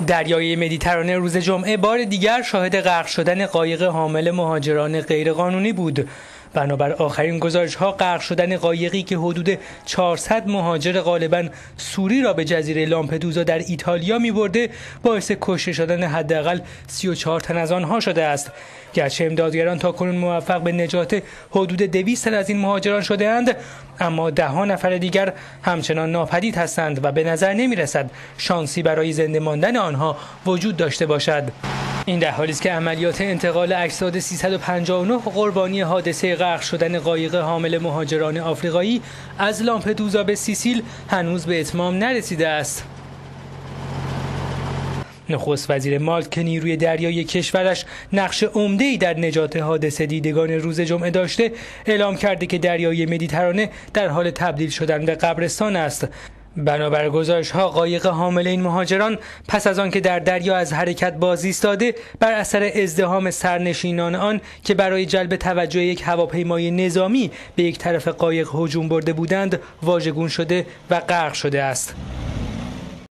دریای مدیترانه روز جمعه بار دیگر شاهد غرق شدن قایق حامل مهاجران غیرقانونی بود. بنابر آخرین گزارش‌ها غرق شدن قایقی که حدود 400 مهاجر غالباً سوری را به جزیره لامپدوزا در ایتالیا می‌برده باعث کشته شدن حداقل 34 تن از آنها شده است. گرچه امدادگران تاکنون موفق به نجات حدود 200 تن از این مهاجران شده‌اند، اما ده‌ها نفر دیگر همچنان ناپدید هستند و به نظر نمی‌رسد شانسی برای زنده ماندن آنها وجود داشته باشد. این در حالی است که عملیات انتقال اجساد 359 قربانی حادثه غرق شدن قایق حامل مهاجران آفریقایی از لامپدوزا به سیسیل هنوز به اتمام نرسیده است. نخست وزیر مالت که نیروی دریایی کشورش نقش عمده‌ای در نجات حادثه دیدگان روز جمعه داشته، اعلام کرده که دریای مدیترانه در حال تبدیل شدن به قبرستان است. بنابر گزارش‌ها قایق حامل این مهاجران پس از آن که در دریا از حرکت باز ایستاده بر اثر ازدحام سرنشینان آن که برای جلب توجه یک هواپیمای نظامی به یک طرف قایق هجوم برده بودند واژگون شده و غرق شده است.